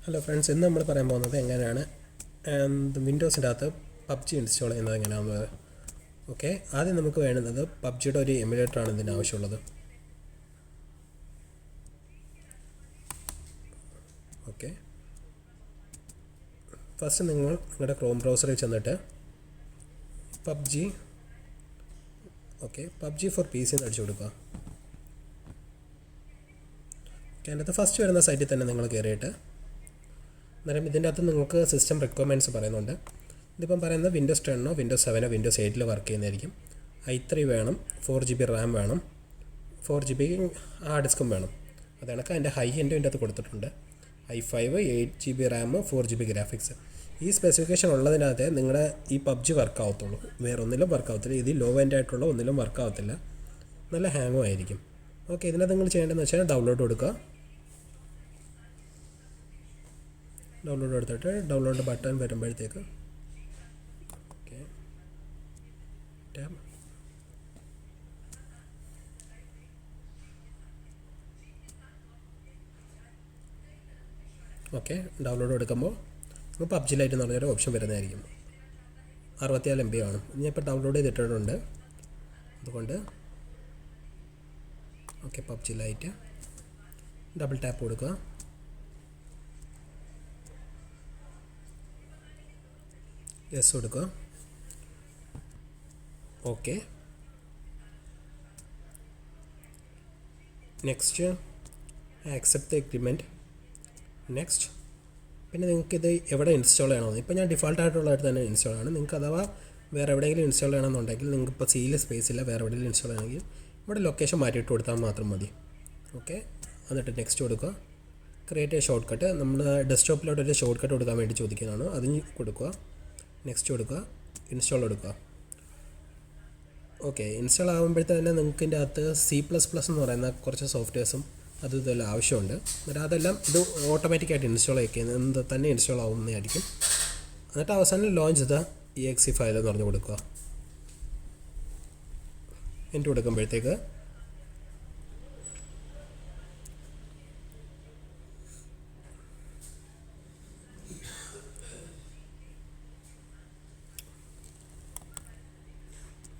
Hello friends, ഇന്ന് നമ്മൾ പറയാൻ പോകുന്നത് എങ്ങനെയാണ് വിൻഡോസിൻ്റെ അകത്ത് പബ്ജി ഇൻസ്റ്റാൾ ചെയ്യുന്നത് എങ്ങനെയാണെന്നത്. ഓക്കെ, ആദ്യം നമുക്ക് വേണ്ടുന്നത് പബ്ജിയുടെ ഒരു എമുലേറ്ററാണ് ഇതിന് ആവശ്യമുള്ളത്. ഓക്കെ, ഫസ്റ്റ് നിങ്ങളുടെ ക്രോം ബ്രൗസറിൽ ചെന്നിട്ട് പബ്ജി പബ്ജി ഫോർ PC എന്ന് അടിച്ചു കൊടുക്കുക. ഓക്കെ, അതിനകത്ത് ഫസ്റ്റ് വരുന്ന സൈറ്റിൽ തന്നെ നിങ്ങൾ കയറിയിട്ട് അന്നേരം ഇതിൻ്റെ അകത്ത് നിങ്ങൾക്ക് സിസ്റ്റം റിക്വയർമെൻറ്റ്സ് പറയുന്നുണ്ട്. ഇതിപ്പം പറയുന്നത് വിൻഡോസ് 10 വിൻഡോസ് 7 വിൻഡോസ് 8 വർക്ക് ചെയ്യുന്നതായിരിക്കും. i3 വേണം, 4GB റാം വേണം, 4GB ഹാർഡ് ഡിസ്കും വേണം. അത് കണക്ക് അതിൻ്റെ ഹൈ എൻഡ് ഇതിൻ്റെ അകത്ത് കൊടുത്തിട്ടുണ്ട്. i5 8GB Ram, 4GB graphics. ഈ സ്പെസിഫിക്കേഷൻ ഉള്ളതിനകത്ത് നിങ്ങളുടെ ഈ പബ്ജി വർക്ക് ആവത്തുള്ളൂ, വേറെ ഒന്നിലും വർക്ക് ആവത്തില്ല. ഇത് ലോ എൻഡ് ആയിട്ടുള്ള ഒന്നിലും വർക്ക് ആവത്തില്ല, നല്ല ഹാങ്ങും ആയിരിക്കും. ഓക്കെ, ഇതിനകത്ത് നിങ്ങൾ ചെയ്യേണ്ടതെന്ന് വെച്ചാൽ ഡൗൺലോഡ് കൊടുക്കുക. ഡൗൺലോഡ് എടുത്തിട്ട് ഡൗൺലോഡ് ബട്ടൺ വരുമ്പോഴത്തേക്ക് ഓക്കെ ടാബ് ഓക്കെ ഡൗൺലോഡ് എടുക്കുമ്പോൾ നമുക്ക് പബ്ജി ലൈറ്റ് എന്ന് പറഞ്ഞൊരു ഓപ്ഷൻ വരുന്നതായിരിക്കും. 64 MB ആണ്. ഞാൻ ഇപ്പോൾ ഡൗൺലോഡ് ചെയ്തിട്ടുണ്ട്, അതുകൊണ്ട് okay PUBG light double tap കൊടുക്കുക. യെസ് കൊടുക്കുക. Okay, next accept the agreement. Next പിന്നെ നിങ്ങൾക്കിത് എവിടെ ഇൻസ്റ്റാൾ ചെയ്യണമെന്ന്, ഇപ്പോൾ ഞാൻ ഡിഫോൾട്ടായിട്ടുള്ളതായിട്ട് തന്നെ ഇൻസ്റ്റാൾ ആണ്. നിങ്ങൾക്ക് അഥവാ വേറെ എവിടെയെങ്കിലും ഇൻസ്റ്റാൾ ചെയ്യണമെന്നുണ്ടെങ്കിൽ നിങ്ങൾക്ക് ഇപ്പോൾ സിയിൽ സ്പേസ് ഇല്ല, വേറെ എവിടെയെങ്കിലും ഇൻസ്റ്റാൾ ചെയ്യണമെങ്കിൽ ഇവിടെ ലൊക്കേഷൻ മാറ്റിയിട്ട് കൊടുത്താൽ മാത്രം മതി. ഓക്കെ, എന്നിട്ട് നെക്സ്റ്റ് കൊടുക്കുക. ക്രിയേറ്റ് എ ഷോർട്ട് കട്ട്, നമ്മൾ ഡെസ്ക്ടോപ്പിലോട്ടൊരു ഷോർട്ട് കട്ട് കൊടുക്കാൻ വേണ്ടി ചോദിക്കുന്നതാണ്, അതിന് കൊടുക്കുക. നെക്സ്റ്റ് കൊടുക്കുക, ഇൻസ്റ്റാൾ കൊടുക്കുക. ഓക്കെ, ഇൻസ്റ്റാൾ ആകുമ്പോഴത്തേന് നിങ്ങൾക്ക് ഇതിൻ്റെ അകത്ത് C++ എന്ന് പറയുന്ന കുറച്ച് സോഫ്റ്റ്വെയർസും ഇതെല്ലാം ആവശ്യമുണ്ട്. എന്നിട്ട് അതെല്ലാം ഇത് ഓട്ടോമാറ്റിക്കായിട്ട് ഇൻസ്റ്റാൾ ചെയ്യുന്നത് തന്നെ ഇൻസ്റ്റാൾ ആവുന്നതായിരിക്കും. എന്നിട്ട് അവസാനം ലോഞ്ച് ദ exe ഫയൽ എന്ന് പറഞ്ഞ് കൊടുക്കുക. എൻ്റെ കൊടുക്കുമ്പോഴത്തേക്ക്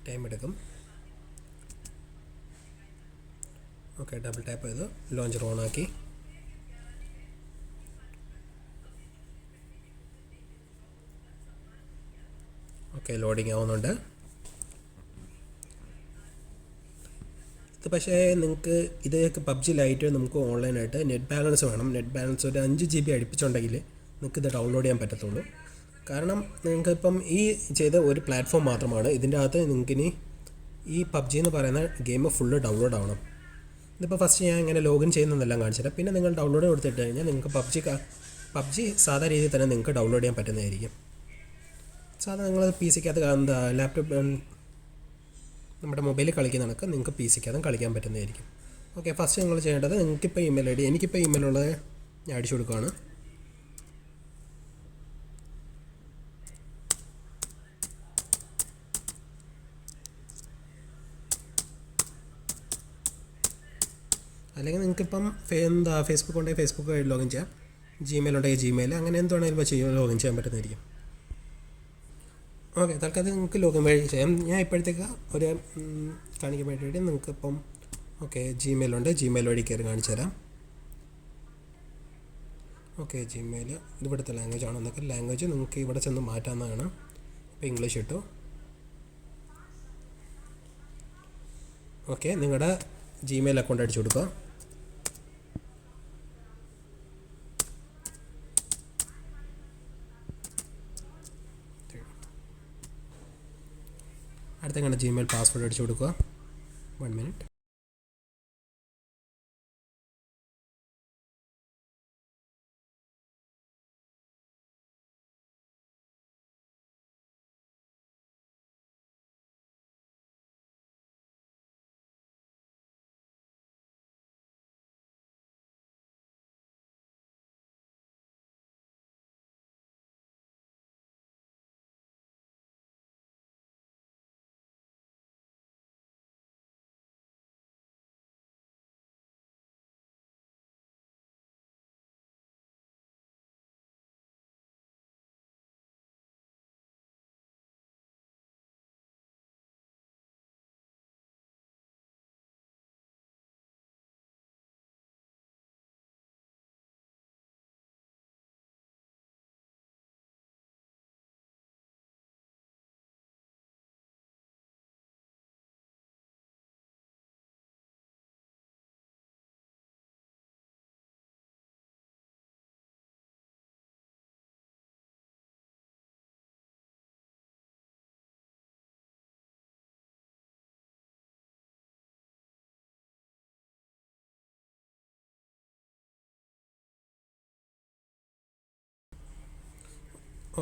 ടൈം എടുക്കും. ഓക്കെ, ഡബിൾ ടാപ്പ് ചെയ്ത് ലോഞ്ചർ ഓൺ ആക്കി. ഓക്കെ, ലോഡിങ് ആവുന്നുണ്ട്. ഇത് പക്ഷേ നിങ്ങൾക്ക് ഇത് പബ്ജി ലൈറ്റ് നമുക്ക് ഓൺലൈനായിട്ട് നെറ്റ് ബാലൻസ് വേണം. നെറ്റ് ബാലൻസ് ഒരു 5GB അടുപ്പിച്ചുണ്ടെങ്കിൽ നിങ്ങൾക്ക് ഇത് ഡൗൺലോഡ് ചെയ്യാൻ പറ്റത്തുള്ളൂ. കാരണം നിങ്ങൾക്കിപ്പം ഈ ചെയ്ത ഒരു പ്ലാറ്റ്ഫോം മാത്രമാണ്. ഇതിൻ്റെ അകത്ത് നിങ്ങൾക്കിനി ഈ പബ്ജി എന്ന് പറയുന്ന ഗെയിം ഫുള്ള് ഡൗൺലോഡ് ആവണം. ഇതിപ്പോൾ ഫസ്റ്റ് ഞാൻ ഇങ്ങനെ ലോഗിൻ ചെയ്യുന്നതെല്ലാം കാണിച്ചിട്ട് പിന്നെ നിങ്ങൾ ഡൗൺലോഡ് കൊടുത്തിട്ട് കഴിഞ്ഞാൽ നിങ്ങൾക്ക് പബ്ജി സാധാ രീതിയിൽ തന്നെ നിങ്ങൾക്ക് ഡൗൺലോഡ് ചെയ്യാൻ പറ്റുന്നതായിരിക്കും. സാധാരണ നിങ്ങൾ PC-ക്കകത്ത് ലാപ്ടോപ്പ് നമ്മുടെ മൊബൈലിൽ കളിക്കുന്ന കണക്ക് നിങ്ങൾക്ക് PC-ക്കകത്തും കളിക്കാൻ പറ്റുന്നതായിരിക്കും. ഓക്കെ, ഫസ്റ്റ് നിങ്ങൾ ചെയ്യേണ്ടത് നിങ്ങൾക്കിപ്പോൾ ഇമെയിൽ ID, എനിക്കിപ്പോൾ ഇമെയിലുള്ളത് ഞാൻ അടിച്ചു കൊടുക്കുകയാണ്. അല്ലെങ്കിൽ നിങ്ങൾക്കിപ്പം ഫേസ്ബുക്ക് ഉണ്ടെങ്കിൽ ഫേസ്ബുക്ക് വഴി ലോഗിൻ ചെയ്യാം, ജിമെയിൽ ഉണ്ടെങ്കിൽ ജിമെയിൽ, അങ്ങനെ എന്തുവാണെങ്കിലും വെച്ച് ലോഗിൻ ചെയ്യാൻ പറ്റുന്നതായിരിക്കും. ഓക്കെ, തൽക്കാലം നിങ്ങൾക്ക് ലോഗിൻ വഴി ചെയ്യാം. ഞാൻ ഇപ്പോഴത്തേക്ക് ഒരു കാണിക്കാൻ വേണ്ടിയിട്ട് നിങ്ങൾക്കിപ്പം ഓക്കെ ജിമെയിലുണ്ട്, ജിമെയിൽ വഴി കയറി കാണിച്ചു തരാം. ഓക്കെ, ജിമെയിൽ ഇവിടുത്തെ ലാംഗ്വേജ് ആണെന്നൊക്കെ ലാംഗ്വേജ് നിങ്ങൾക്ക് ഇവിടെ ചെന്ന് മാറ്റാവുന്നതാണ്. ഇപ്പോൾ ഇംഗ്ലീഷ് ഇട്ടു. ഓക്കെ, നിങ്ങളുടെ ജിമെയിൽ അക്കൗണ്ട് അടിച്ചു കൊടുക്കുക. അടുത്ത നിങ്ങളുടെ ജിമെയിൽ പാസ്വേഡ് അടിച്ചു കൊടുക്കുക. 1 മിനിറ്റ്.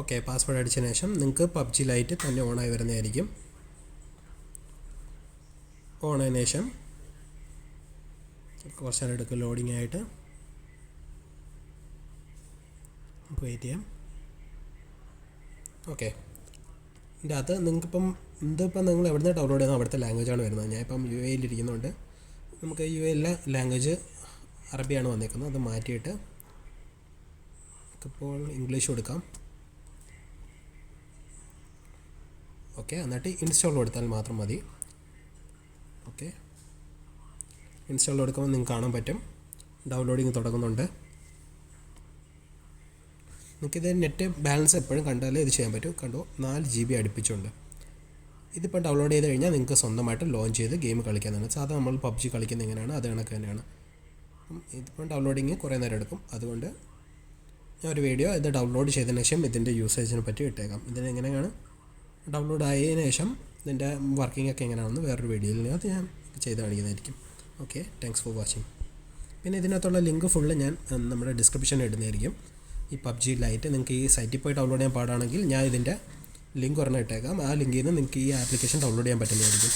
ഓക്കെ, പാസ്വേഡ് അടിച്ചതിന് ശേഷം നിങ്ങൾക്ക് പബ്ജി ലൈറ്റ് തന്നെ ഓണായി വരുന്നതായിരിക്കും. ഓണായതിനു ശേഷം കുറച്ച് നേരം എടുക്കും ലോഡിംഗ് ആയിട്ട്. നമുക്ക് വെയിറ്റ് ചെയ്യാം. ഓക്കെ, ഇതിൻ്റെ അകത്ത് നിങ്ങൾക്കിപ്പം നിങ്ങൾ എവിടെ നിന്ന് ഡൗൺലോഡ് ചെയ്യുന്നത് അവിടുത്തെ ലാംഗ്വേജാണ് വരുന്നത്. ഞാൻ ഇപ്പം യു എയിലിരിക്കുന്നുണ്ട്. നമുക്ക് യു എയിലെ ലാംഗ്വേജ് അറബിയാണ് വന്നേക്കുന്നത്. അത് മാറ്റിയിട്ട് നമുക്കിപ്പോൾ ഇംഗ്ലീഷ് കൊടുക്കാം. ഓക്കെ, എന്നിട്ട് ഇൻസ്റ്റാൾ കൊടുത്താൽ മാത്രം മതി. ഓക്കെ, ഇൻസ്റ്റാൾ കൊടുക്കുമ്പോൾ നിങ്ങൾക്ക് കാണാൻ പറ്റും ഡൗൺലോഡിങ് തുടങ്ങുന്നുണ്ട്. നിങ്ങൾക്കിത് നെറ്റ് ബാലൻസ് എപ്പോഴും കണ്ടാലേ ഇത് ചെയ്യാൻ പറ്റും. കണ്ടോ, 4 GB അടുപ്പിച്ചുണ്ട്. ഇതിപ്പോൾ ഡൗൺലോഡ് ചെയ്ത് കഴിഞ്ഞാൽ നിങ്ങൾക്ക് സ്വന്തമായിട്ട് ലോഞ്ച് ചെയ്ത് ഗെയിം കളിക്കാനാണ്. സാധാരണ നമ്മൾ പബ്ജി കളിക്കുന്നത് എങ്ങനെയാണ് അത് കണക്ക് തന്നെയാണ്. ഇതിപ്പം ഡൗൺലോഡിങ് കുറേ നേരം എടുക്കും. അതുകൊണ്ട് ഞാൻ ഒരു വീഡിയോ ഇത് ഡൗൺലോഡ് ചെയ്തതിന് ശേഷം ഇതിൻ്റെ യൂസേജിനെ പറ്റി ഇട്ടേക്കാം. ഇതിന് എങ്ങനെയാണ് ഡൗൺലോഡ് ആയതിനു ശേഷം ഇതിൻ്റെ വർക്കിംഗ് ഒക്കെ എങ്ങനെയാണെന്ന് വേറൊരു വീഡിയോയിൽ അത് ഞാൻ ചെയ്ത് കാണിക്കുന്നതായിരിക്കും. Okay, thanks for watching. പിന്നെ ഇതിനകത്തുള്ള ലിങ്ക് ഫുള്ള് ഞാൻ നമ്മുടെ ഡിസ്ക്രിപ്ഷനിൽ ഇടുന്നതായിരിക്കും. ഈ പബ്ജി ലൈറ്റ് നിങ്ങൾക്ക് ഈ സൈറ്റിൽ പോയി ഡൗൺലോഡ് ചെയ്യാൻ പാടാണെങ്കിൽ ഞാൻ ഇതിൻ്റെ ലിങ്ക് ഒരെണ്ണം ഇട്ടേക്കാം. ആ ലിങ്കിൽ നിന്ന് നിങ്ങൾക്ക് ഈ ആപ്ലിക്കേഷൻ ഡൗൺലോഡ് ചെയ്യാൻ പറ്റുന്നതായിരിക്കും.